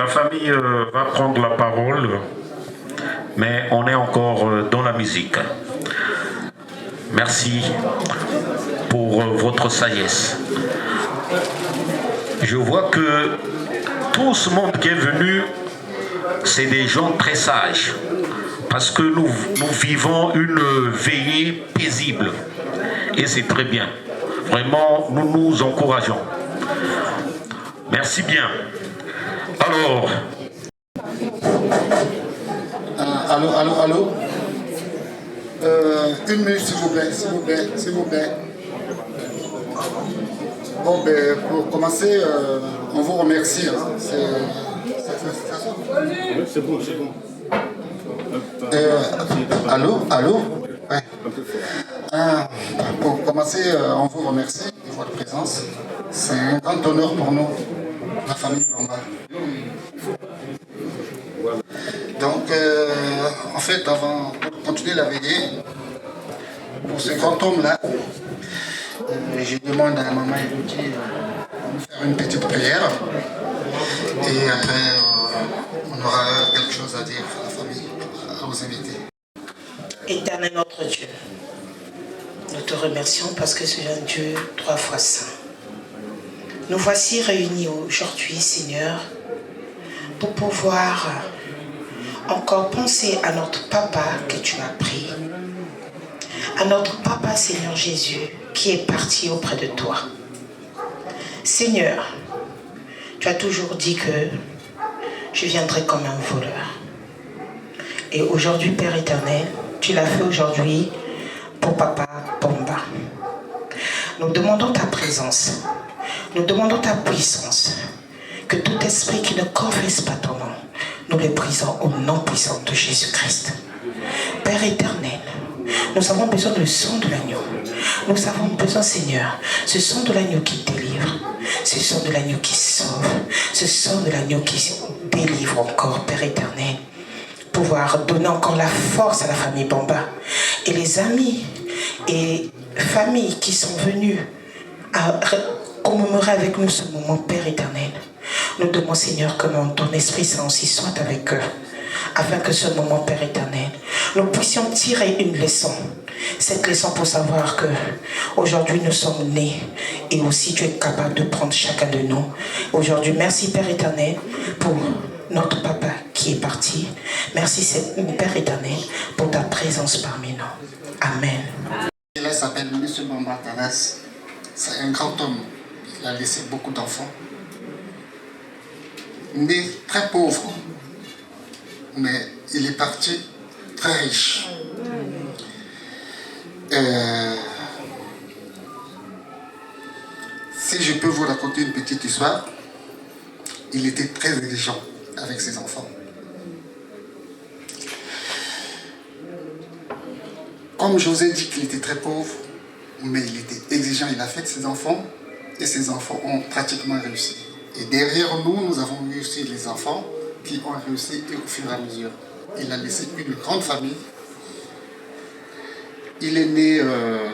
La famille va prendre la parole, mais on est encore dans la musique. Merci pour votre sagesse. Je vois que tout ce monde qui est venu, c'est des gens très sages, parce que nous vivons une veillée paisible, et c'est très bien. Vraiment, nous nous encourageons. Merci bien. Alors... Allô. Une minute, s'il vous plaît. Bon, ben, pour commencer, on vous remercie. Hein. C'est bon. Allô. Ouais. Pour commencer, on vous remercie de votre présence. C'est un grand honneur pour nous, la famille Bamba. Donc, en fait, avant de continuer la veillée, pour ce grand homme-là, je demande à la maman Elodie de nous faire une petite prière. Et après, on aura quelque chose à dire à la famille, à vos invités. Éternel notre Dieu, nous te remercions parce que tu es un Dieu 3 fois saint. Nous voici réunis aujourd'hui, Seigneur, pour pouvoir encore penser à notre papa que tu as pris, à notre papa, Seigneur Jésus, qui est parti auprès de toi. Seigneur, tu as toujours dit que je viendrai comme un voleur. Et aujourd'hui, Père éternel, tu l'as fait aujourd'hui pour Papa Bamba. Nous demandons ta présence, nous demandons ta puissance, que tout esprit qui ne confesse pas ton nom, nous le brisons au nom puissant de Jésus-Christ. Père éternel, nous avons besoin du sang de l'agneau. Nous avons besoin, Seigneur, ce sang de l'agneau qui délivre, ce sang de l'agneau qui sauve, ce sang de l'agneau qui délivre encore, Père éternel. Pouvoir donner encore la force à la famille Bamba et les amis et familles qui sont venus à commémorer avec nous ce moment, Père éternel. Nous demandons, Seigneur, que ton Esprit Saint aussi soit avec eux, afin que ce moment, Père éternel, nous puissions tirer une leçon. Cette leçon pour savoir que aujourd'hui nous sommes nés et aussi tu es capable de prendre chacun de nous. Aujourd'hui, merci Père éternel pour notre papa qui est parti. Merci Père éternel pour ta présence parmi nous. Amen. Il s'appelle M. Bamba Tanas. C'est un grand homme. Il a laissé beaucoup d'enfants. Né très pauvre. Mais il est parti très riche. Si je peux vous raconter une petite histoire, il était très exigeant avec ses enfants. Comme je vous ai dit qu'il était très pauvre, mais il était exigeant, il a fait de ses enfants, et ses enfants ont pratiquement réussi. Et derrière nous, nous avons eu aussi les enfants qui ont réussi au fur et à mesure. Il a laissé une grande famille. Il est né,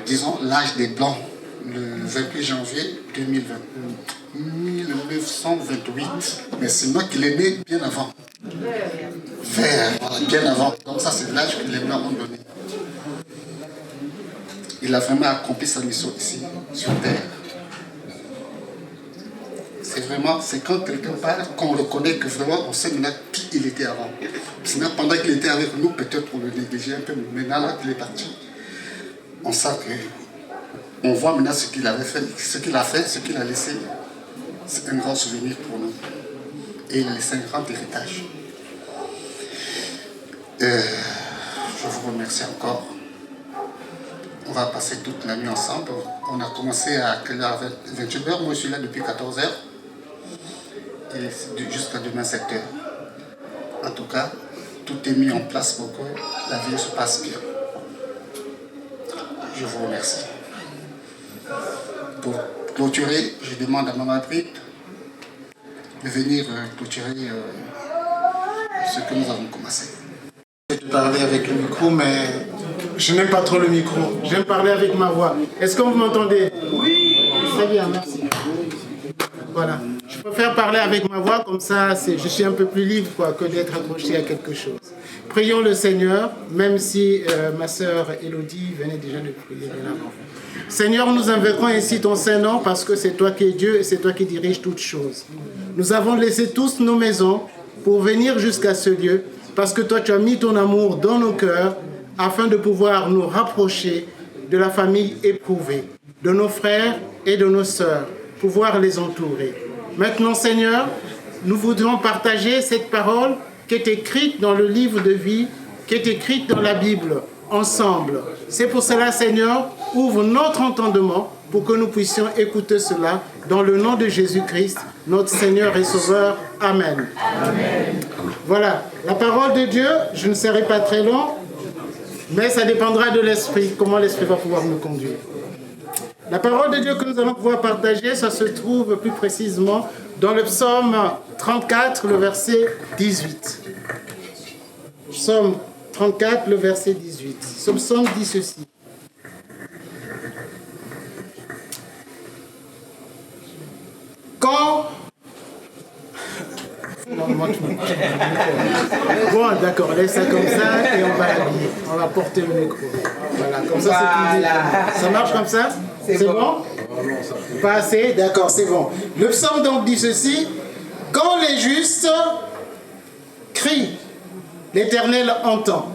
disons, l'âge des Blancs, le 28 janvier 1928. Mais c'est moi qui l'ai né bien avant. Voilà, bien avant. Donc ça, c'est l'âge que les Blancs ont donné. Il a vraiment accompli sa mission ici, sur Terre. C'est quand quelqu'un parle qu'on reconnaît que vraiment on sait maintenant qui il était avant. Sinon, pendant qu'il était avec nous, peut-être on le négligeait un peu, mais maintenant là qu'il est parti, on sent que on voit maintenant ce qu'il avait fait, ce qu'il a fait, ce qu'il a laissé. C'est un grand souvenir pour nous. Et il a laissé un grand héritage. Je vous remercie encore. On va passer toute la nuit ensemble. On a commencé à 21h. Moi, je suis là depuis 14h. Et jusqu'à demain 7h. En tout cas, tout est mis en place pour que la vie se passe bien. Je vous remercie. Pour clôturer, je demande à Maman Brite de venir clôturer ce que nous avons commencé. Je vais parler avec le micro, mais je n'aime pas trop le micro. J'aime parler avec ma voix. Est-ce que vous m'entendez? Oui. Très bien, merci. Voilà. Je préfère parler avec ma voix, comme ça, je suis un peu plus libre quoi, que d'être accroché à quelque chose. Prions le Seigneur, même si ma sœur Élodie venait déjà de prier bien avant. Seigneur, nous invoquons ainsi ton Saint-Nom parce que c'est toi qui es Dieu et c'est toi qui diriges toutes choses. Nous avons laissé tous nos maisons pour venir jusqu'à ce lieu parce que toi, tu as mis ton amour dans nos cœurs afin de pouvoir nous rapprocher de la famille éprouvée, de nos frères et de nos sœurs, pouvoir les entourer. Maintenant, Seigneur, nous voudrions partager cette parole qui est écrite dans le livre de vie, qui est écrite dans la Bible, ensemble. C'est pour cela, Seigneur, ouvre notre entendement pour que nous puissions écouter cela dans le nom de Jésus-Christ, notre Seigneur et Sauveur. Amen. Amen. Voilà, la parole de Dieu, je ne serai pas très long, mais ça dépendra de l'Esprit, comment l'Esprit va pouvoir nous conduire. La parole de Dieu que nous allons pouvoir partager, ça se trouve plus précisément dans le psaume 34, le verset 18. Psaume 34, le verset 18. Ce psaume dit ceci. Quand... Bon, d'accord, laisse ça comme ça et on va porter le micro. Voilà, comme ça c'est tout. Ça marche comme ça? C'est bon? Pas assez? D'accord, c'est bon. Le psaume donc dit ceci. Quand les justes crient, l'Éternel entend.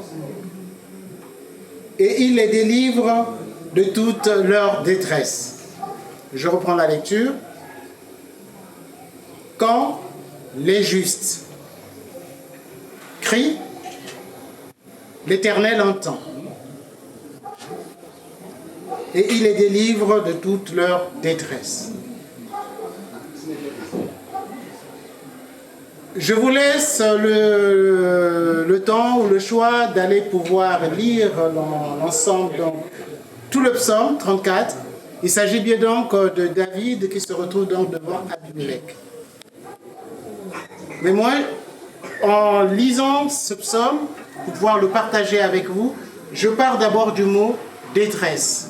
Et il les délivre de toute leur détresse. Je reprends la lecture. Quand les justes crient, l'Éternel entend. Et il les délivre de toute leur détresse. Je vous laisse le temps ou le choix d'aller pouvoir lire l'ensemble, donc tout le psaume 34. Il s'agit bien donc de David qui se retrouve donc devant Abimelech. Mais moi, en lisant ce psaume, pour pouvoir le partager avec vous, je pars d'abord du mot détresse.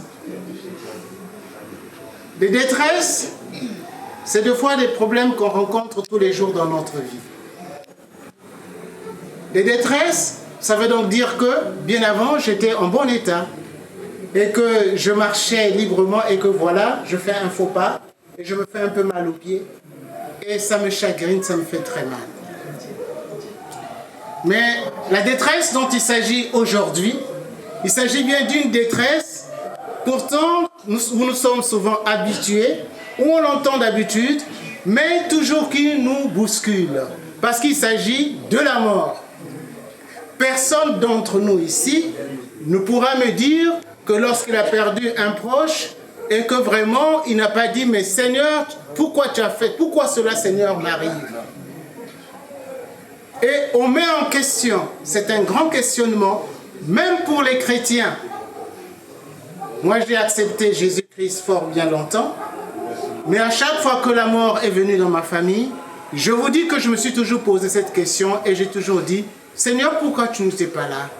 Les détresses, c'est deux fois des problèmes qu'on rencontre tous les jours dans notre vie. Les détresses, ça veut donc dire que, bien avant, j'étais en bon état et que je marchais librement et que voilà, je fais un faux pas et je me fais un peu mal aux pieds et ça me chagrine, ça me fait très mal. Mais la détresse dont il s'agit aujourd'hui, il s'agit bien d'une détresse, pourtant, nous sommes souvent habitués, ou on l'entend d'habitude, mais toujours qui nous bouscule, parce qu'il s'agit de la mort. Personne d'entre nous ici ne pourra me dire que lorsqu'il a perdu un proche et que vraiment il n'a pas dit « Mais Seigneur, pourquoi tu as fait, pourquoi cela Seigneur m'arrive ?» Et on met en question, c'est un grand questionnement, même pour les chrétiens. Moi j'ai accepté Jésus-Christ fort bien longtemps, mais à chaque fois que la mort est venue dans ma famille, je vous dis que je me suis toujours posé cette question et j'ai toujours dit « Seigneur, pourquoi tu n'étais pas là?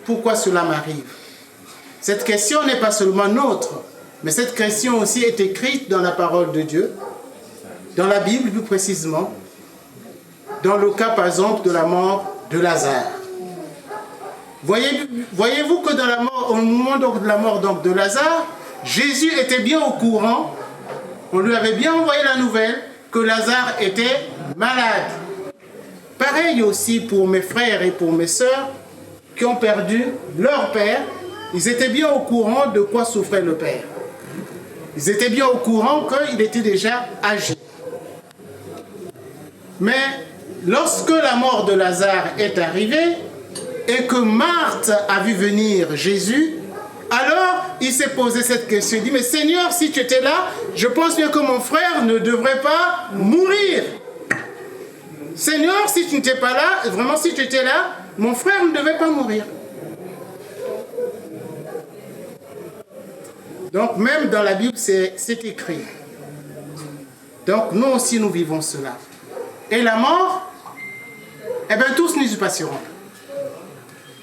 Pourquoi cela m'arrive ?» Cette question n'est pas seulement nôtre, mais cette question aussi est écrite dans la parole de Dieu, dans la Bible plus précisément, dans le cas par exemple de la mort de Lazare. Voyez-vous que dans la mort, au moment de la mort donc, de Lazare, Jésus était bien au courant, on lui avait bien envoyé la nouvelle que Lazare était malade. Pareil aussi pour mes frères et pour mes sœurs qui ont perdu leur père, ils étaient bien au courant de quoi souffrait le père. Ils étaient bien au courant qu'il était déjà âgé. Mais lorsque la mort de Lazare est arrivée et que Marthe a vu venir Jésus, alors il s'est posé cette question. Il dit, mais Seigneur, si tu étais là, je pense bien que mon frère ne devrait pas mourir. Seigneur, si tu n'étais pas là, vraiment si tu étais là, mon frère ne devait pas mourir. Donc même dans la Bible, c'est écrit. Donc nous aussi, nous vivons cela. Et la mort, eh bien tous nous y passerons.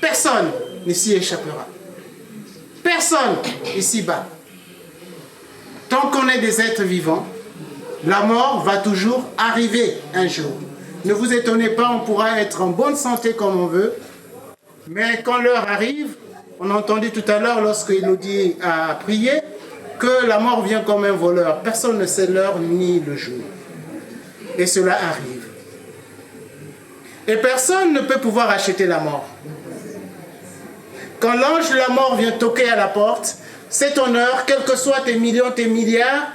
Personne ne s'y échappera. Personne ici-bas. Tant qu'on est des êtres vivants, La mort va toujours arriver un jour. Ne vous étonnez pas, on pourra être en bonne santé comme on veut, mais quand l'heure arrive, on a entendu tout à l'heure lorsque Elodie a prié, que la mort vient comme un voleur. Personne ne sait l'heure ni le jour. Et cela arrive. Et personne ne peut pouvoir acheter la mort. Quand l'ange de la mort vient toquer à la porte, c'est ton heure, quels que soient tes millions, tes milliards,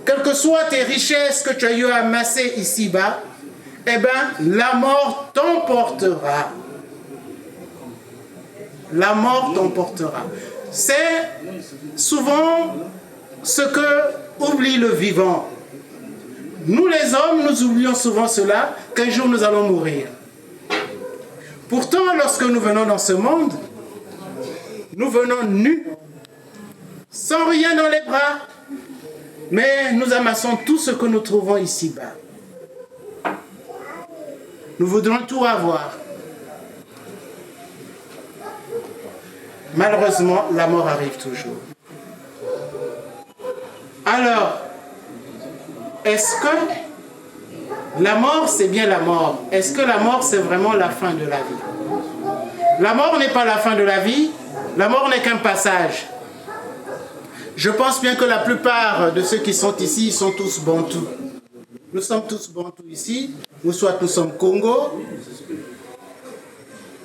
quelles que soient tes richesses que tu as eu à amasser ici-bas, eh bien, la mort t'emportera. La mort t'emportera. C'est souvent ce que oublie le vivant. Nous les hommes, nous oublions souvent cela, qu'un jour nous allons mourir. Pourtant, lorsque nous venons dans ce monde, nous venons nus, sans rien dans les bras, mais nous amassons tout ce que nous trouvons ici-bas. Nous voudrons tout avoir. Malheureusement, la mort arrive toujours. Alors, est-ce que la mort, c'est bien la mort? Est-ce que la mort, c'est vraiment la fin de la vie? La mort n'est pas la fin de la vie, la mort n'est qu'un passage. Je pense bien que la plupart de ceux qui sont ici, ils sont tous bantous. Nous sommes tous bantous ici, ou soit nous sommes Congo.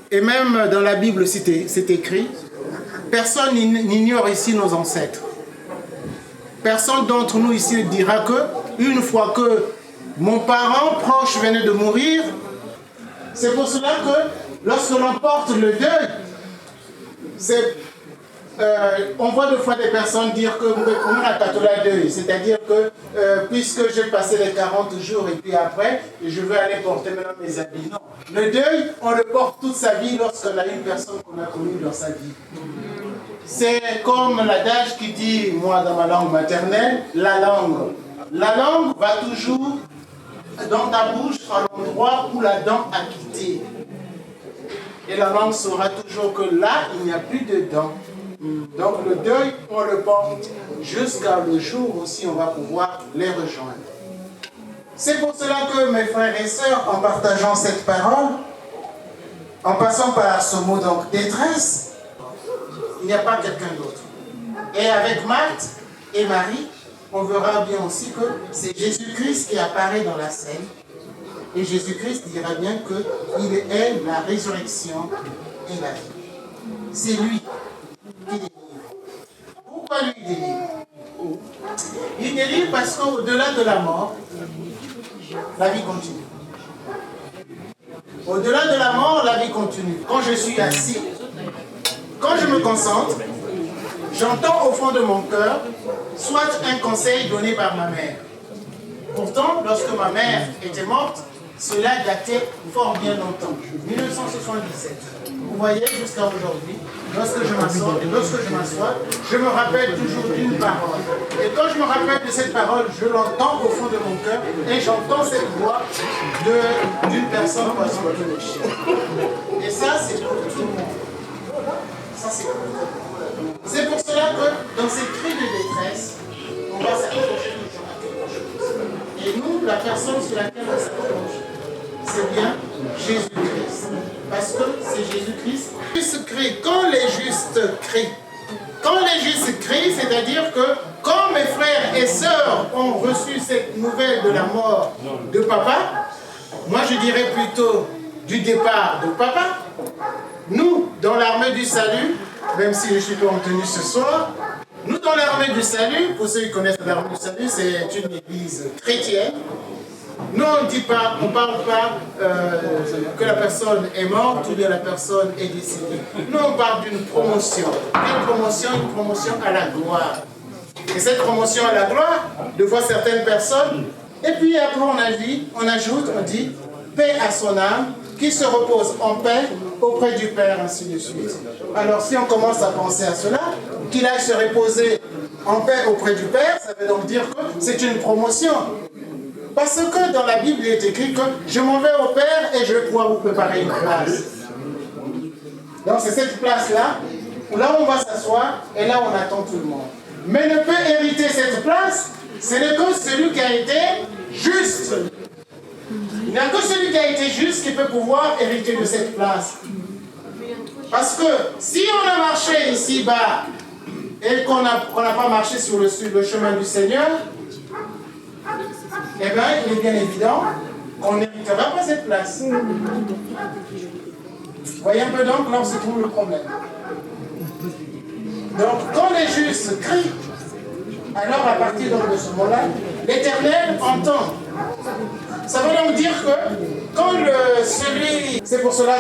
Et même dans la Bible, c'est écrit, personne n'ignore ici nos ancêtres. Personne d'entre nous ici ne dira que, une fois que mon parent proche venait de mourir, c'est pour cela que lorsque l'on porte le deuil, on voit des fois des personnes dire que on a tâté la deuil, c'est-à-dire que puisque j'ai passé les 40 jours et puis après, je vais aller porter maintenant mes habits. Non, le deuil, on le porte toute sa vie lorsqu'on a une personne qu'on a connue dans sa vie. C'est comme l'adage qui dit, moi dans ma langue maternelle, la langue. La langue va toujours dans ta bouche à l'endroit où la dent a quitté. Et la langue saura toujours que là, il n'y a plus de dents. Donc le deuil, on le porte jusqu'à le jour où on va pouvoir les rejoindre. C'est pour cela que mes frères et sœurs, en partageant cette parole, en passant par ce mot donc détresse, il n'y a pas quelqu'un d'autre. Et avec Marthe et Marie, on verra bien aussi que c'est Jésus-Christ qui apparaît dans la scène. Et Jésus-Christ dira bien qu'il est la résurrection et la vie. C'est lui qui délivre. Pourquoi lui délivre? Il délivre parce qu'au-delà de la mort, la vie continue. Au-delà de la mort, la vie continue. Quand je suis assis, quand je me concentre, j'entends au fond de mon cœur soit un conseil donné par ma mère. Pourtant, lorsque ma mère était morte, cela datait fort bien longtemps, 1977. Vous voyez, jusqu'à aujourd'hui, lorsque je m'assois, je me rappelle toujours d'une parole. Et quand je me rappelle de cette parole, je l'entends au fond de mon cœur et j'entends cette voix d'une personne passant de le chien. Et ça, c'est pour tout le monde. Ça, c'est pour tout le monde. C'est pour cela que dans ces cris de détresse, on va s'accrocher toujours à quelque chose. Et nous, la personne sur laquelle on s'accroche, c'est bien Jésus-Christ. Parce que c'est Jésus-Christ qui se crie. Quand les justes crient, c'est-à-dire que quand mes frères et sœurs ont reçu cette nouvelle de la mort de papa, moi je dirais plutôt du départ de papa, nous, dans l'armée du salut, même si je ne suis pas en tenue ce soir, nous dans l'armée du salut, pour ceux qui connaissent l'armée du salut, c'est une église chrétienne. Nous, on ne parle pas que la personne est morte ou bien la personne est décédée. Nous, on parle d'une promotion. Une promotion à la gloire. Et cette promotion à la gloire, de fois certaines personnes, et puis après on ajoute, on dit, paix à son âme, qui se repose en paix auprès du Père, ainsi de suite. Alors si on commence à penser à cela, qu'il aille se reposer en paix auprès du Père, ça veut donc dire que c'est une promotion. Parce que dans la Bible, il est écrit que je m'en vais au Père et je vais pouvoir vous préparer une place. Donc c'est cette place-là, où là on va s'asseoir et là on attend tout le monde. Mais ne peut hériter cette place Ce n'est que celui qui a été juste. Il n'y a que celui qui a été juste qui peut pouvoir hériter de cette place. Parce que si on a marché ici-bas et qu'on n'a pas marché sur le chemin du Seigneur, eh bien, il est bien évident qu'on n'héritera pas cette place. Voyez un peu donc là où se trouve le problème. Donc, quand les justes crient, alors à partir donc de ce moment-là, l'Éternel entend. Ça veut donc dire que quand c'est pour cela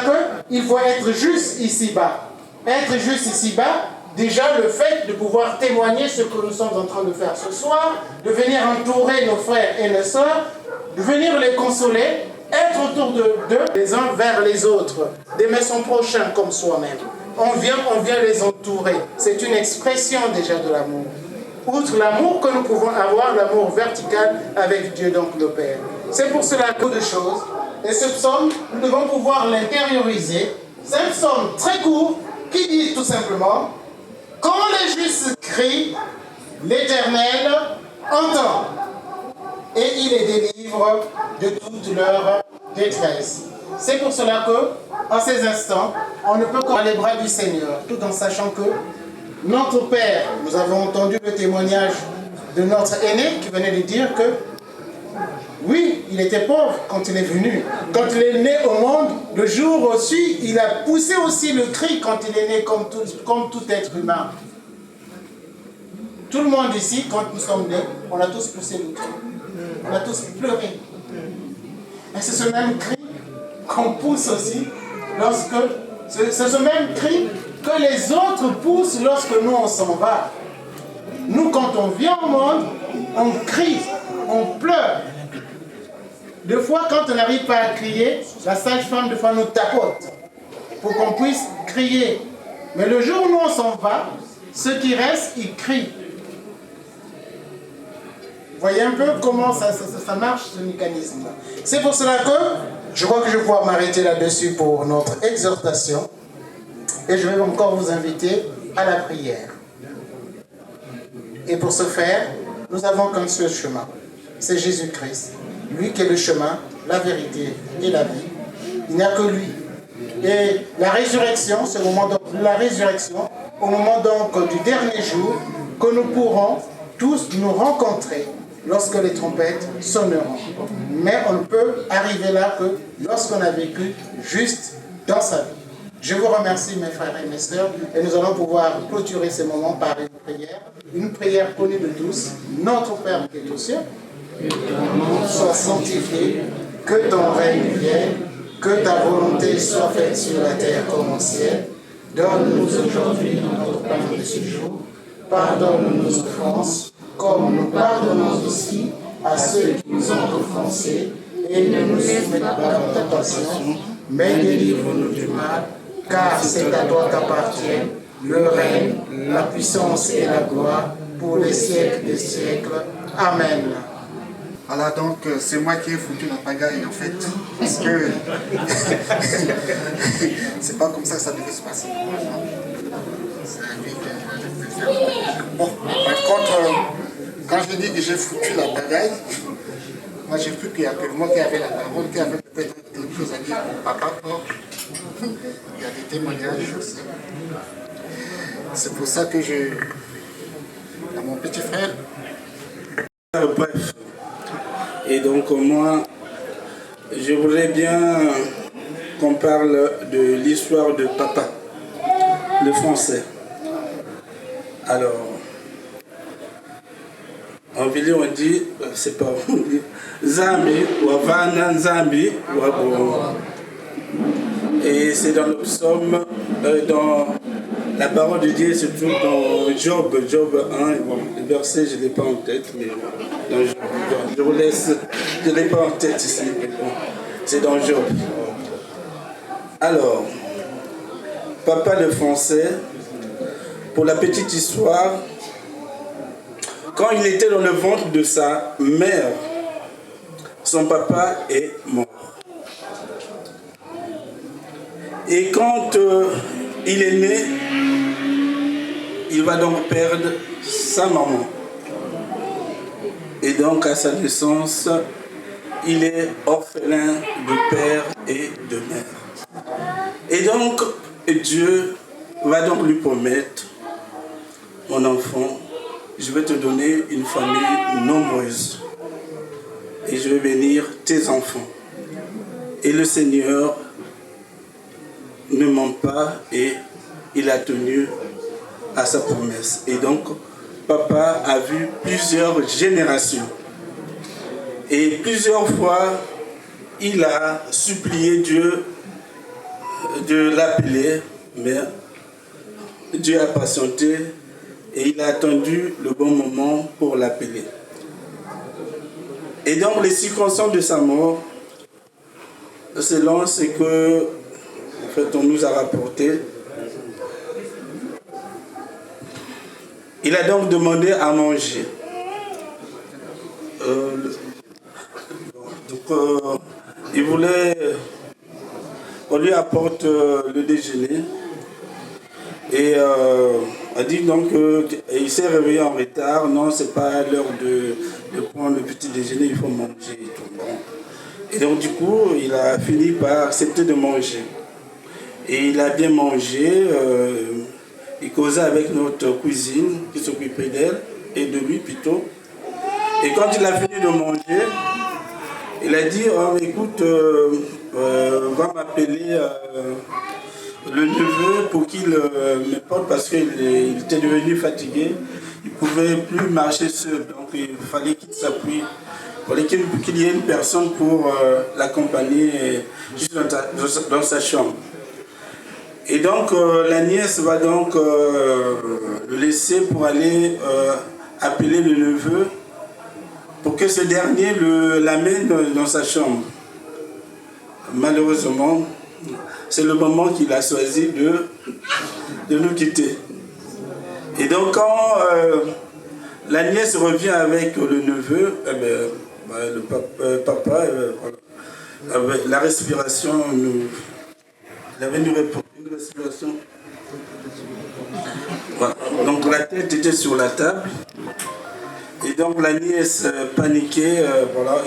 qu'il faut être juste ici-bas. Être juste ici-bas, déjà le fait de pouvoir témoigner ce que nous sommes en train de faire ce soir, de venir entourer nos frères et nos sœurs, de venir les consoler, être autour d'eux, les uns vers les autres, d'aimer son prochain comme soi-même. On vient les entourer. C'est une expression déjà de l'amour. Outre l'amour que nous pouvons avoir, l'amour vertical avec Dieu, donc le Père. C'est pour cela que de choses. Et ce psaume, nous devons pouvoir l'intérioriser. C'est un psaume très court qui dit tout simplement: quand les justes crient, l'Éternel entend et il les délivre de toute leur détresse. C'est pour cela que, en ces instants, on ne peut qu'en les bras du Seigneur, tout en sachant que notre Père, nous avons entendu le témoignage de notre aîné qui venait de dire que oui, il était pauvre quand il est venu. Quand il est né au monde, le jour aussi, il a poussé aussi le cri quand il est né comme tout être humain. Tout le monde ici, quand nous sommes nés, on a tous poussé le cri. On a tous pleuré. Et c'est ce même cri qu'on pousse aussi c'est ce même cri que les autres poussent lorsque nous on s'en va. Nous, quand on vient au monde, on crie, on pleure. Des fois, quand on n'arrive pas à crier, la sage-femme, des fois, nous tapote pour qu'on puisse crier. Mais le jour où nous on s'en va, ceux qui restent, ils crient. Vous voyez un peu comment ça marche, ce mécanisme-là. C'est pour cela que je crois que je vais pouvoir m'arrêter là-dessus pour notre exhortation. Et je vais encore vous inviter à la prière. Et pour ce faire, nous avons qu'un seul chemin. C'est Jésus-Christ. Lui qui est le chemin, la vérité et la vie. Il n'y a que lui. Et la résurrection, c'est au moment de la résurrection, au moment donc du dernier jour, que nous pourrons tous nous rencontrer lorsque les trompettes sonneront. Mais on ne peut arriver là que lorsqu'on a vécu juste dans sa vie. Je vous remercie, mes frères et mes sœurs, et nous allons pouvoir clôturer ces moments par une prière connue de tous. Notre Père qui est aux cieux, que ton nom soit sanctifié, que ton règne vienne, que ta volonté soit faite sur la terre comme au ciel. Donne-nous aujourd'hui notre pain de ce jour. Pardonne nos offenses, comme nous pardonnons aussi à ceux qui nous ont offensés, et ne nous soumets pas dans la tentation, mais délivre-nous du mal, car c'est à toi qu'appartiennent le règne, la puissance et la gloire pour les siècles des siècles. Amen. Voilà, donc c'est moi qui ai foutu la pagaille en fait, parce que c'est pas comme ça que ça devait se passer. Bon, par contre, quand je dis que j'ai foutu la pagaille, moi j'ai cru qu'il y a que moi qui avait la parole, qui avait peut-être quelque chose à dire pour papa. Il y a des témoignages aussi. C'est pour ça que à mon petit frère. Bref. Et donc moi, je voudrais bien qu'on parle de l'histoire de papa, le français. Alors, en Vili on dit, c'est pas on dit, Zambi, ou Havana, Zambi, ou Abo. Et c'est dans le psaume, dans la parole de Dieu, se trouve dans Job 1, bon, le verset je ne l'ai pas en tête, mais dans Job, je vous laisse, je ne l'ai pas en tête ici, mais bon, c'est dans Job. Alors, papa le français, pour la petite histoire, quand il était dans le ventre de sa mère, son papa est mort. Et quand il est né, il va donc perdre sa maman. donc à sa naissance, il est orphelin de père et de mère. Et donc Dieu va donc lui promettre, mon enfant, je vais te donner une famille nombreuse et je vais bénir tes enfants. Et le Seigneur ne ment pas et il a tenu à sa promesse. Et donc, papa a vu plusieurs générations. Et plusieurs fois, il a supplié Dieu de l'appeler, mais Dieu a patienté et il a attendu le bon moment pour l'appeler. Et donc, les circonstances de sa mort, selon ce que en fait, on nous a rapporté, il a donc demandé à manger. Il voulait qu'on lui apporte le déjeuner. Et a dit donc qu'il s'est réveillé en retard. Non, c'est pas l'heure de prendre le petit déjeuner, il faut manger et tout. Et donc du coup, il a fini par accepter de manger. Et il a bien mangé. Il causait avec notre cuisine qui s'occupait d'elle et de lui plutôt. Et quand il a fini de manger, il a dit oh, écoute, va m'appeler le neveu pour qu'il me porte parce qu'il était devenu fatigué. Il ne pouvait plus marcher seul. Donc il fallait qu'il s'appuie. Il fallait qu'il y ait une personne pour l'accompagner juste dans sa chambre. Et donc la nièce va donc le laisser pour aller appeler le neveu pour que ce dernier l'amène dans sa chambre. Malheureusement, c'est le moment qu'il a choisi de nous quitter. Et donc quand la nièce revient avec le neveu, le papa, avec la respiration, il avait une respiration. Voilà. Donc la tête était sur la table. Et donc la nièce paniquée, voilà,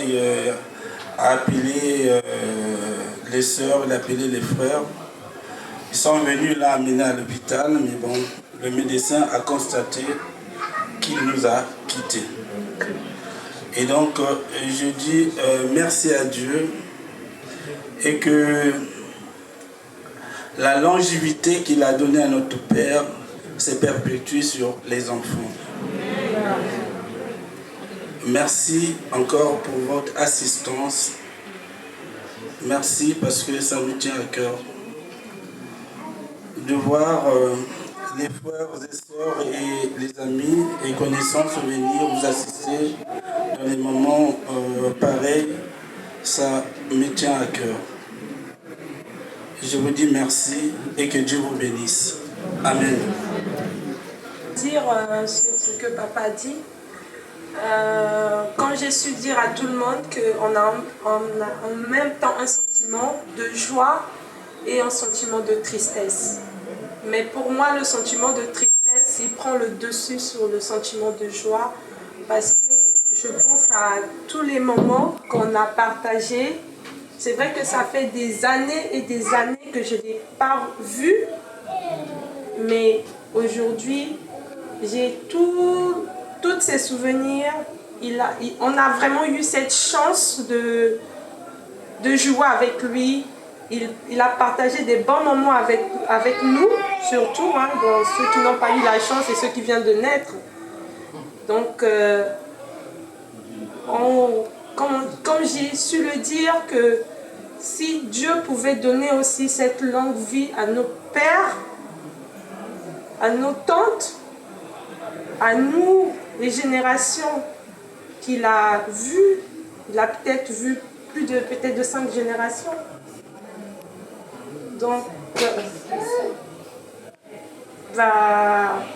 a appelé les sœurs, il a appelé les frères. Ils sont venus l'amener à l'hôpital, mais bon, le médecin a constaté qu'il nous a quittés. Et donc je dis merci à Dieu et que la longévité qu'il a donnée à notre Père se perpétue sur les enfants. Merci encore pour votre assistance. Merci parce que ça nous tient à cœur de voir les frères et sœurs et les amis et connaissances venir vous assister dans les moments pareils. Ça me tient à cœur. Je vous dis merci et que Dieu vous bénisse. Amen. Dire ce que papa dit. Quand j'ai su dire à tout le monde qu'on a en même temps un sentiment de joie et un sentiment de tristesse. Mais pour moi, le sentiment de tristesse, il prend le dessus sur le sentiment de joie parce que je pense à tous les moments qu'on a partagés. C'est vrai que ça fait des années et des années que je ne l'ai pas vu, mais aujourd'hui, j'ai tous ces souvenirs. On a vraiment eu cette chance de jouer avec lui. Il a partagé des bons moments avec nous, surtout, hein, dans ceux qui n'ont pas eu la chance et ceux qui viennent de naître. Donc, comme j'ai su le dire, que si Dieu pouvait donner aussi cette longue vie à nos pères, à nos tantes, à nous, les générations qu'il a vues, il a peut-être vu plus de 5 générations. Donc,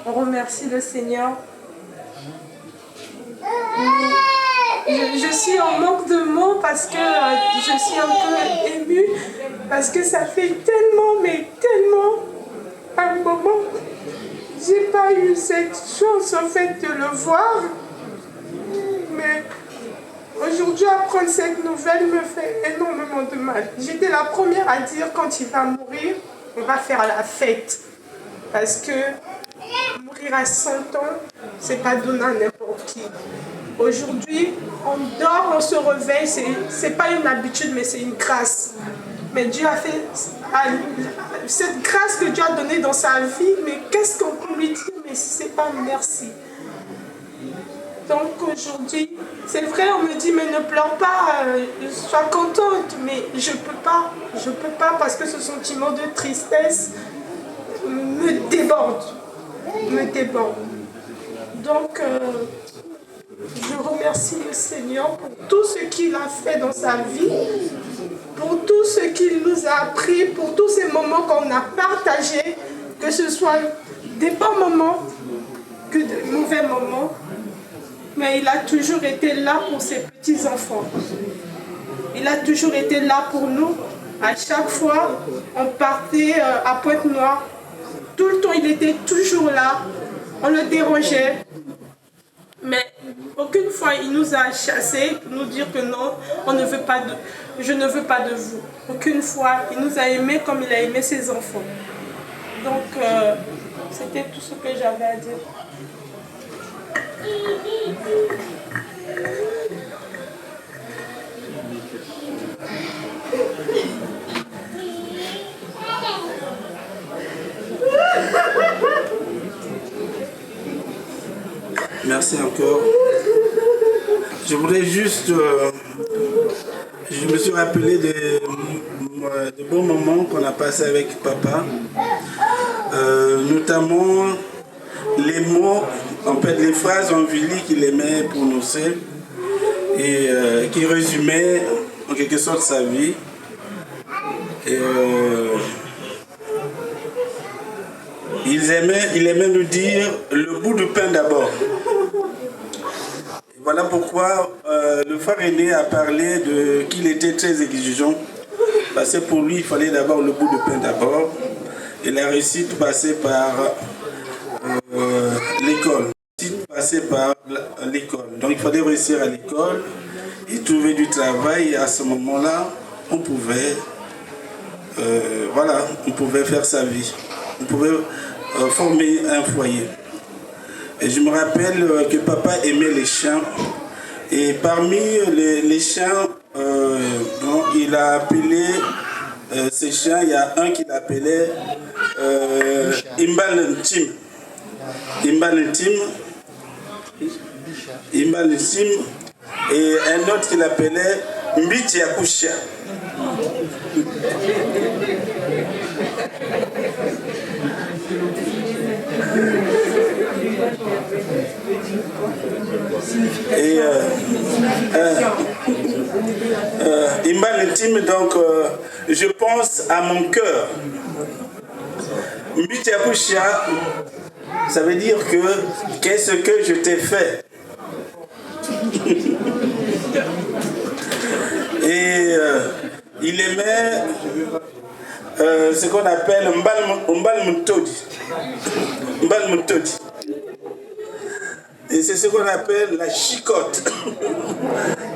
on remercie le Seigneur. Je suis en manque de mots parce que je suis un peu émue, parce que ça fait tellement, mais tellement, un moment, j'ai pas eu cette chance en fait de le voir, mais Aujourd'hui, apprendre cette nouvelle me fait énormément de mal. J'étais la première à dire quand il va mourir, on va faire la fête. Parce que mourir à 100 ans, c'est pas donné à n'importe qui. Aujourd'hui, on dort, on se réveille, c'est pas une habitude, mais c'est une grâce. Mais Dieu a fait cette grâce que Dieu a donnée dans sa vie, mais qu'est-ce qu'on peut lui dire? Mais si c'est pas merci. Donc aujourd'hui, c'est vrai, on me dit, mais ne pleure pas, sois contente, mais je peux pas parce que ce sentiment de tristesse me déborde. Donc, je remercie le Seigneur pour tout ce qu'il a fait dans sa vie, pour tout ce qu'il nous a appris, pour tous ces moments qu'on a partagés, que ce soit des bons moments que de mauvais moments. Mais il a toujours été là pour ses petits-enfants. Il a toujours été là pour nous. À chaque fois, on partait à Pointe-Noire. Tout le temps, il était toujours là. On le dérangeait. Mais aucune fois, il nous a chassés pour nous dire que non, je ne veux pas de vous. Aucune fois, il nous a aimés comme il a aimé ses enfants. Donc, c'était tout ce que j'avais à dire. Merci encore. Je voulais juste... je me suis rappelé de bons moments qu'on a passés avec papa. Notamment les mots, en fait les phrases en Vili qu'il aimait prononcer et qui résumaient en quelque sorte sa vie. Et, il aimait nous dire le bout du pain d'abord. Voilà pourquoi le frère aîné a parlé qu'il était très exigeant. Parce que pour lui, il fallait d'abord le bout de pain d'abord. Et la réussite passait par l'école. Donc il fallait réussir à l'école et trouver du travail. Et à ce moment-là, on pouvait faire sa vie. On pouvait former un foyer. Et je me rappelle que papa aimait les chants. Et parmi les chants, il a appelé ces chants, il y a un qu'il appelait Imbal Ntim. Et un autre qu'il appelait Mbiti Akusha. Et Imbal Intime, donc je pense à mon cœur. Mbiti Akusha, ça veut dire que qu'est-ce que je t'ai fait? Et il aimait ce qu'on appelle Mbal Mutodi. Et c'est ce qu'on appelle la chicotte.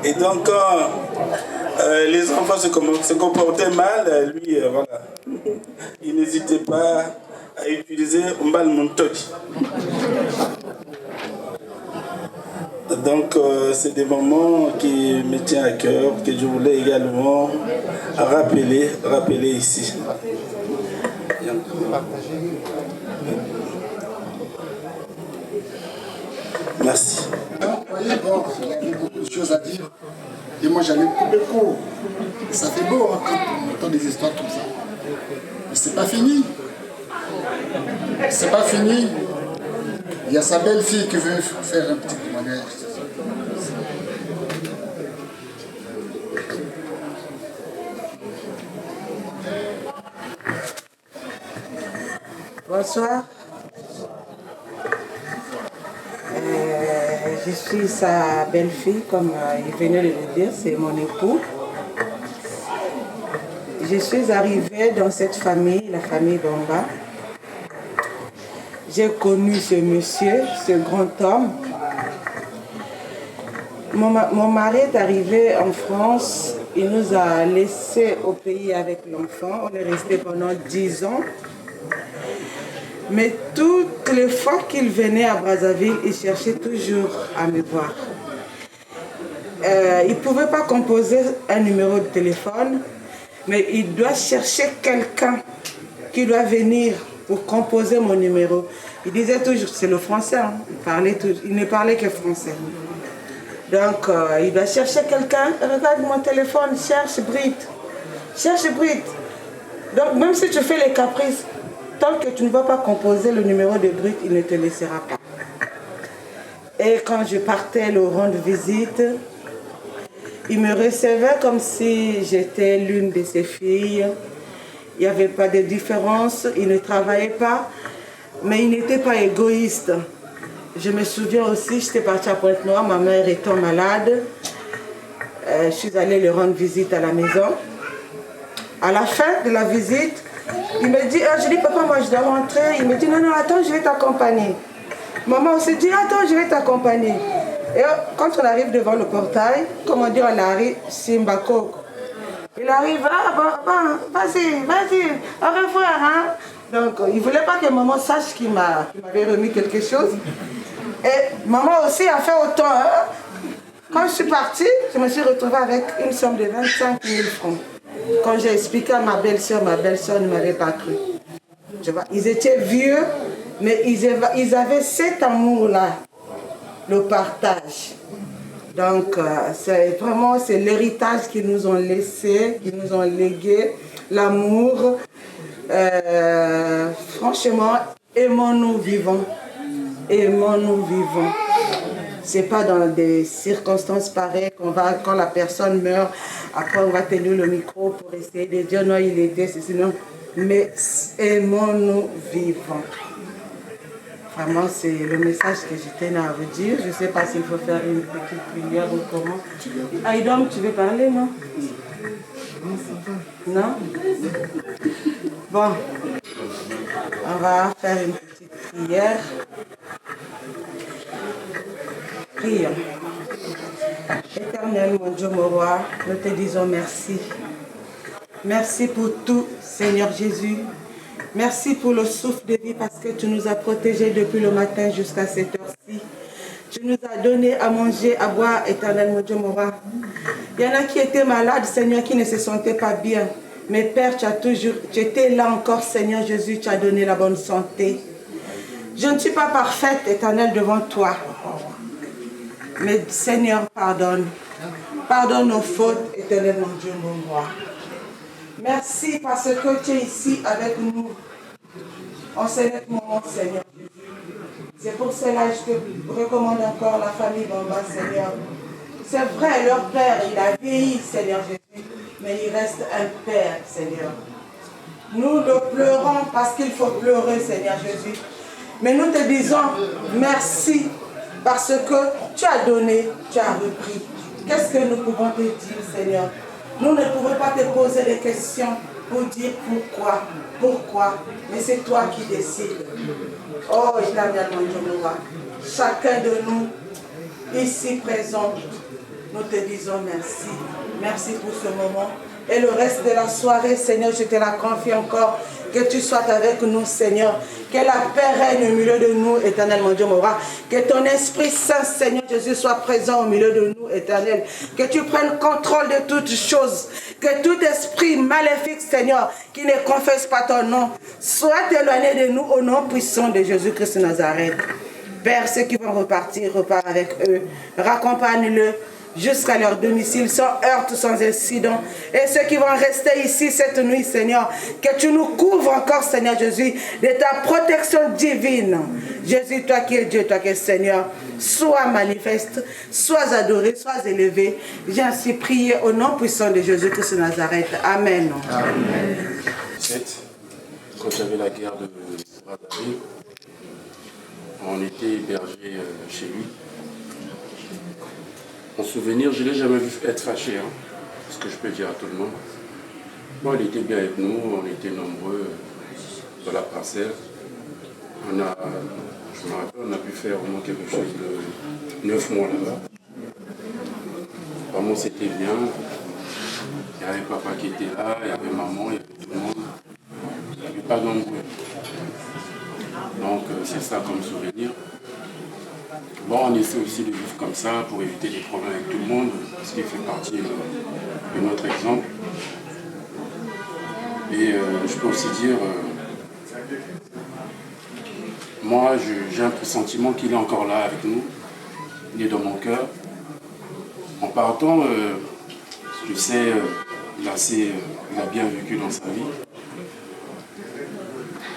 Et donc quand les enfants se comportaient mal, lui, voilà, il n'hésitait pas à utiliser Mbal Mutodi. Donc c'est des moments qui me tiennent à cœur, que je voulais également rappeler ici. Merci. Il y a beaucoup de choses à dire. Et moi j'allais couper court. Ça fait beau hein, quand on entend des histoires comme ça. Mais c'est pas fini. C'est pas fini. Il y a sa belle-fille qui veut faire un petit témoignage. Bonsoir. Je suis sa belle-fille, comme il venait de le dire, c'est mon époux. Je suis arrivée dans cette famille, la famille Bomba. J'ai connu ce monsieur, ce grand homme. Mon mari est arrivé en France. Il nous a laissés au pays avec l'enfant. On est resté pendant 10 ans. Mais toutes les fois qu'il venait à Brazzaville, il cherchait toujours à me voir. Il ne pouvait pas composer un numéro de téléphone, mais il doit chercher quelqu'un qui doit venir pour composer mon numéro. Il disait toujours, c'est le français, hein, il ne parlait que français. Donc, il doit chercher quelqu'un. Regarde mon téléphone, cherche Brit. Cherche Brit. Donc, même si tu fais les caprices, tant que tu ne vas pas composer le numéro de Brit, il ne te laissera pas. Et quand je partais le rendre visite, il me recevait comme si j'étais l'une de ses filles. Il n'y avait pas de différence, il ne travaillait pas, mais il n'était pas égoïste. Je me souviens aussi, j'étais partie à Pointe-Noire, ma mère étant malade. Je suis allée lui rendre visite à la maison. À la fin de la visite, il me dit, je dis, papa, moi je dois rentrer. Il me dit, non, non, attends, je vais t'accompagner. Maman aussi dit, attends, je vais t'accompagner. Et quand on arrive devant le portail, comme on dit, on arrive, Simbako. Il arrive, vas-y, au revoir. Hein? Donc, il ne voulait pas que maman sache qu'il m'avait remis quelque chose. Et maman aussi a fait autant. Hein? Quand je suis partie, je me suis retrouvée avec une somme de 25 000 francs. Quand j'ai expliqué à ma belle-sœur ne m'avait pas cru. Tu vois, ils étaient vieux, mais ils avaient cet amour-là, le partage. Donc, c'est l'héritage qu'ils nous ont laissé, qu'ils nous ont légué, l'amour. Franchement, aimons-nous vivants. Aimons-nous vivants. Ce n'est pas dans des circonstances pareilles quand la personne meurt, après on va tenir le micro pour essayer de dire non, il était ceci, non. Mais aimons-nous vivants. Vraiment, c'est le message que je tenais à vous dire. Je ne sais pas s'il faut faire une petite prière ou comment. Aïdom, tu veux parler, non? Non? Bon, on va faire une petite prière. Prions. Éternel, mon Dieu, mon roi, nous te disons merci. Merci pour tout, Seigneur Jésus. Merci pour le souffle de vie parce que tu nous as protégés depuis le matin jusqu'à cette heure-ci. Tu nous as donné à manger, à boire, éternel, mon Dieu, mon roi. Il y en a qui étaient malades, Seigneur, qui ne se sentaient pas bien. Mais Père, tu étais là encore, Seigneur Jésus, tu as donné la bonne santé. Je ne suis pas parfaite, éternel, devant toi. Mais Seigneur, pardonne. Pardonne nos fautes, éternel, mon Dieu, mon roi. Merci parce que tu es ici avec nous en ce moment, Seigneur Jésus. C'est pour cela que je te recommande encore la famille Bamba, Seigneur. C'est vrai, leur père, il a vieilli, Seigneur Jésus, mais il reste un père, Seigneur. Nous le pleurons parce qu'il faut pleurer, Seigneur Jésus. Mais nous te disons merci parce que tu as donné, tu as repris. Qu'est-ce que nous pouvons te dire, Seigneur? Nous ne pouvons pas te poser des questions pour dire pourquoi, mais c'est toi qui décides. Oh, éternel, mon Dieu, mon roi, chacun de nous, ici présent, nous te disons merci. Merci pour ce moment. Et le reste de la soirée, Seigneur, je te la confie encore. Que tu sois avec nous, Seigneur. Que la paix règne au milieu de nous, éternel, mon Dieu, mon roi. Que ton Esprit Saint, Seigneur Jésus, soit présent au milieu de nous, éternel. Que tu prennes contrôle de toutes choses. Que tout esprit maléfique, Seigneur, qui ne confesse pas ton nom, soit éloigné de nous au nom puissant de Jésus-Christ de Nazareth. Père, ceux qui vont repartir, repart avec eux. Raccompagne-le jusqu'à leur domicile, sans heurte, sans incident. Et ceux qui vont rester ici cette nuit, Seigneur, que tu nous couvres encore, Seigneur Jésus, de ta protection divine. Jésus, toi qui es Dieu, toi qui es Seigneur, sois manifeste, sois adoré, sois élevé. J'ai ainsi prié au nom puissant de Jésus-Christ de Nazareth. Amen. Amen. Quand il y avait la guerre de Brazzaville, on était hébergés chez lui. En souvenir, je ne l'ai jamais vu être fâché, hein, ce que je peux dire à tout le monde. Bon, il était bien avec nous, on était nombreux dans la parcelle. Je me rappelle, on a pu faire au moins quelque chose de 9 mois là-bas. Vraiment, c'était bien. Il y avait papa qui était là, il y avait maman, il y avait tout le monde. Il n'y avait pas d'embrouille. Donc, c'est ça comme souvenir. Bon, on essaie aussi de vivre comme ça pour éviter des problèmes avec tout le monde, ce qui fait partie de notre exemple. Et je peux aussi dire, moi, j'ai un pressentiment qu'il est encore là avec nous. Il est dans mon cœur. En partant, je sais, il a bien vécu dans sa vie.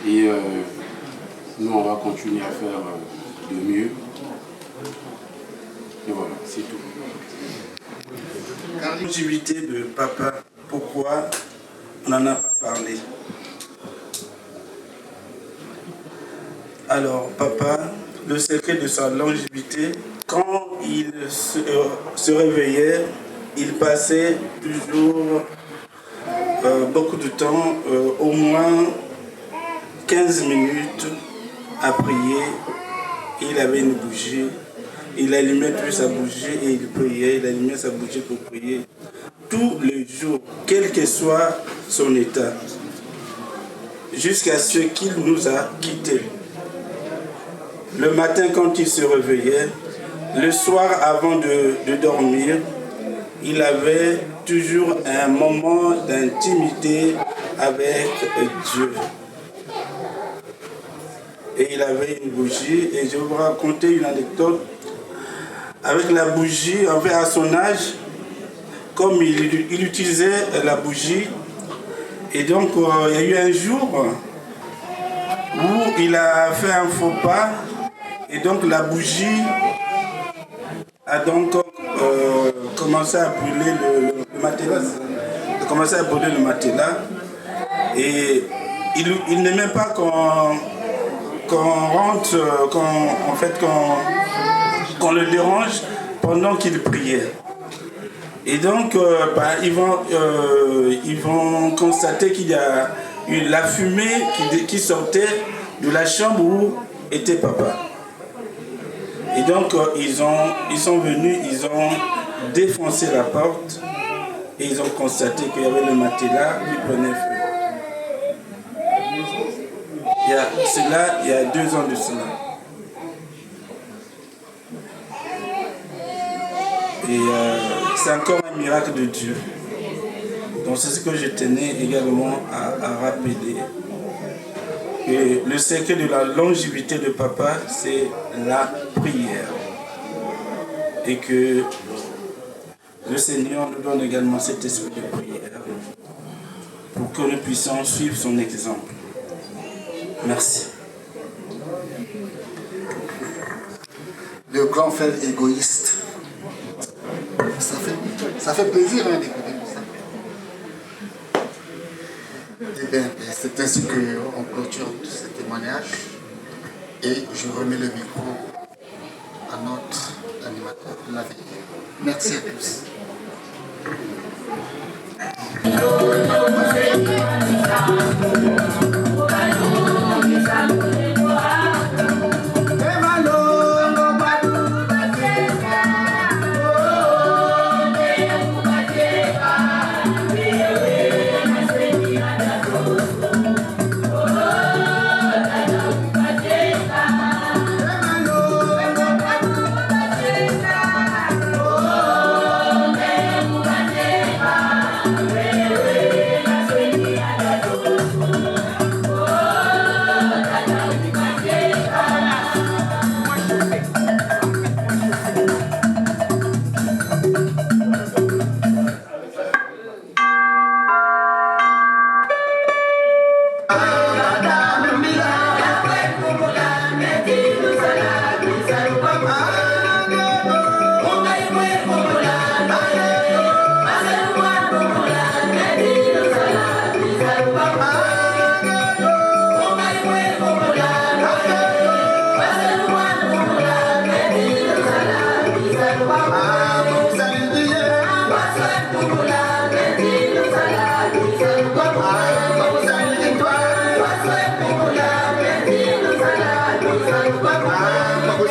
Et nous, on va continuer à faire de mieux. Et voilà, c'est tout. La longévité de papa, pourquoi on n'en a pas parlé? Alors, papa, le secret de sa longévité, quand il se réveillait, il passait toujours beaucoup de temps, au moins 15 minutes à prier. Il avait une bougie, il allumait toujours sa bougie et il priait, il allumait sa bougie pour prier tous les jours, quel que soit son état, jusqu'à ce qu'il nous a quittés. Le matin quand il se réveillait, le soir avant de dormir, il avait toujours un moment d'intimité avec Dieu. Et il avait une bougie, et je vais vous raconter une anecdote. Avec la bougie, en fait à son âge, comme il utilisait la bougie, et donc il y a eu un jour où il a fait un faux pas, et donc la bougie a donc commencé à brûler le matelas. Il a commencé à brûler le matelas, et il n'aimait pas qu'on rentre, qu'on le dérange pendant qu'il priait. Et donc, ils vont constater qu'il y a eu la fumée qui sortait de la chambre où était papa. Et donc, ils sont venus, ils ont défoncé la porte et ils ont constaté qu'il y avait le matelas qui prenait feu. Il y a 2 ans de cela. Et c'est encore un miracle de Dieu. Donc c'est ce que je tenais également à rappeler. Et le secret de la longévité de papa, c'est la prière. Et que le Seigneur nous donne également cet esprit de prière pour que nous puissions suivre son exemple. Merci. Le grand frère égoïste. Ça fait plaisir d'écouter tout ça. Eh bien, c'est ainsi qu'on clôture ce témoignage. Et je remets le micro à notre animateur, la veille. Merci à tous. What's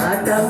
Thank you.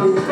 Yeah.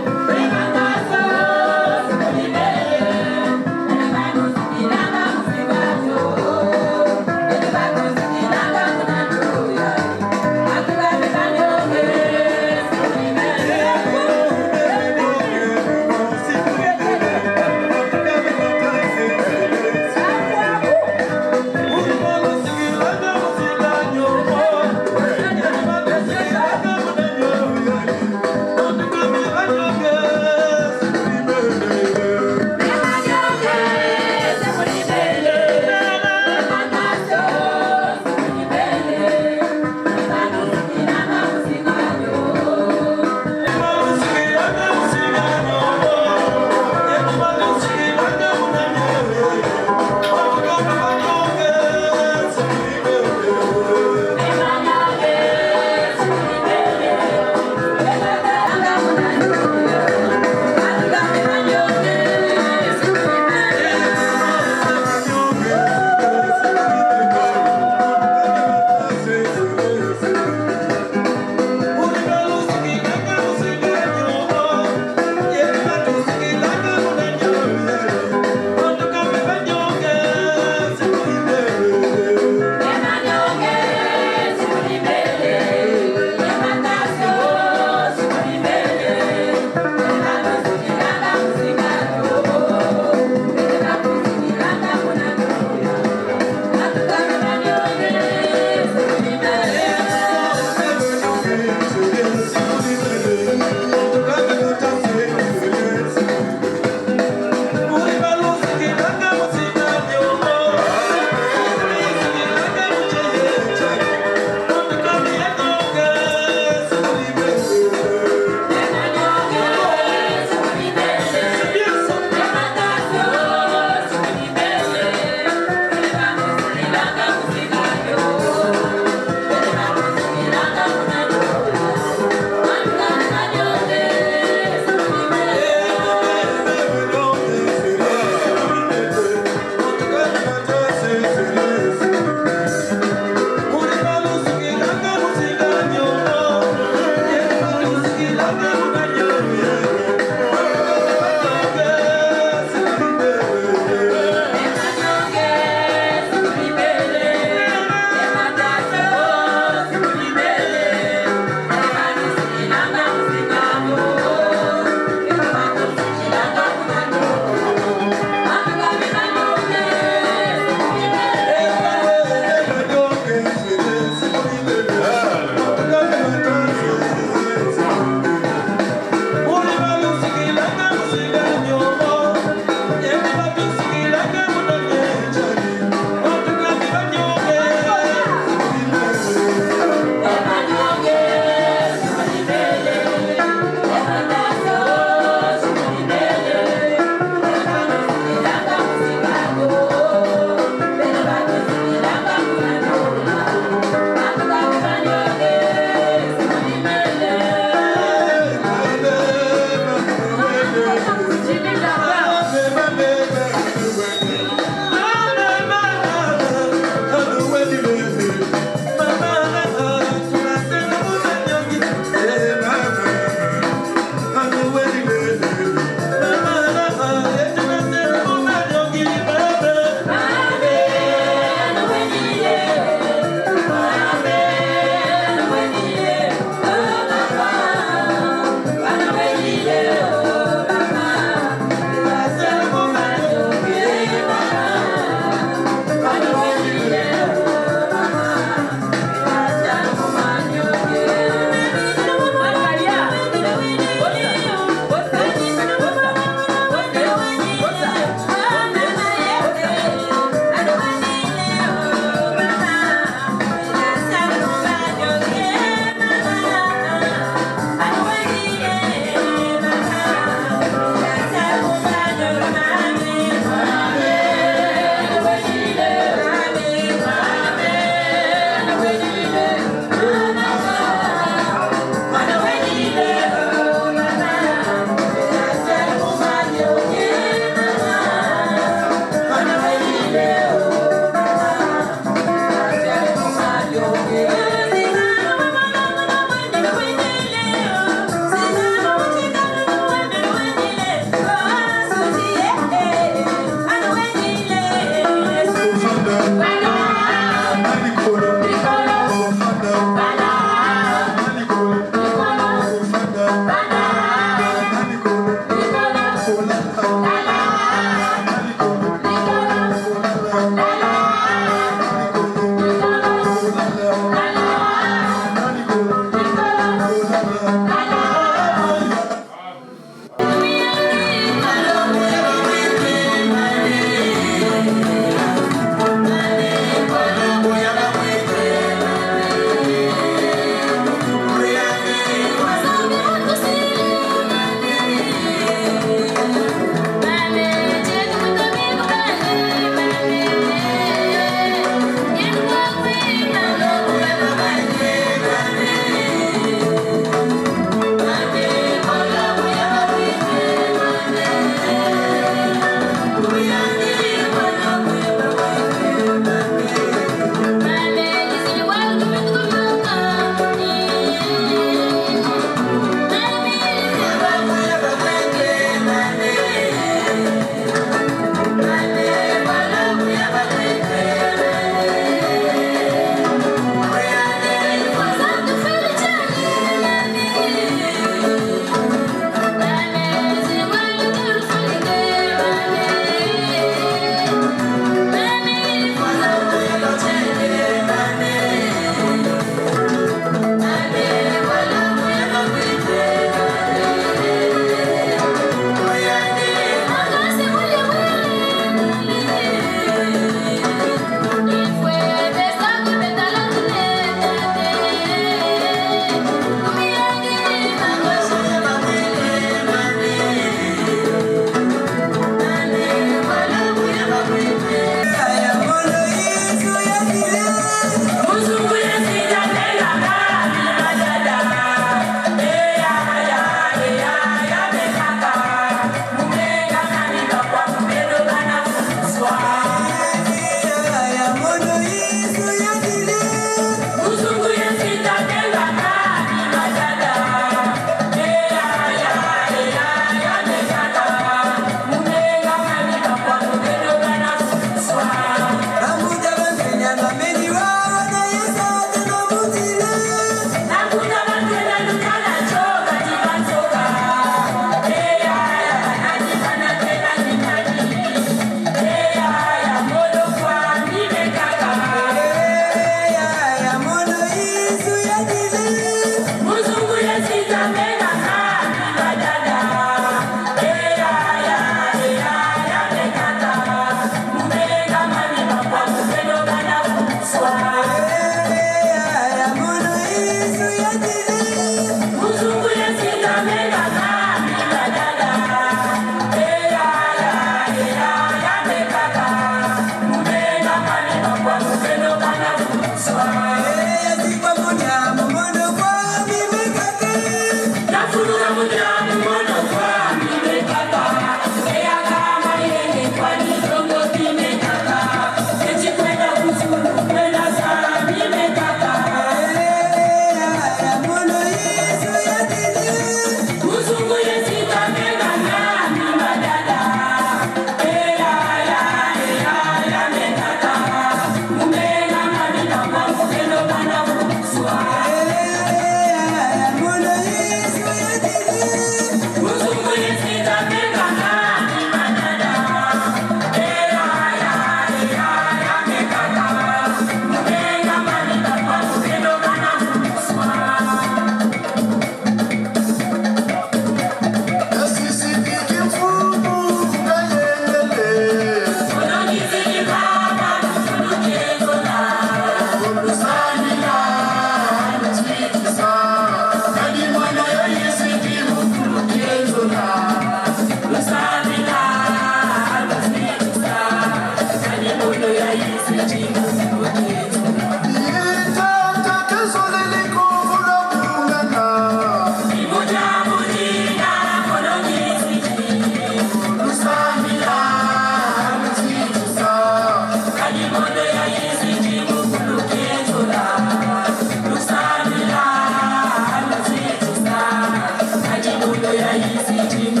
I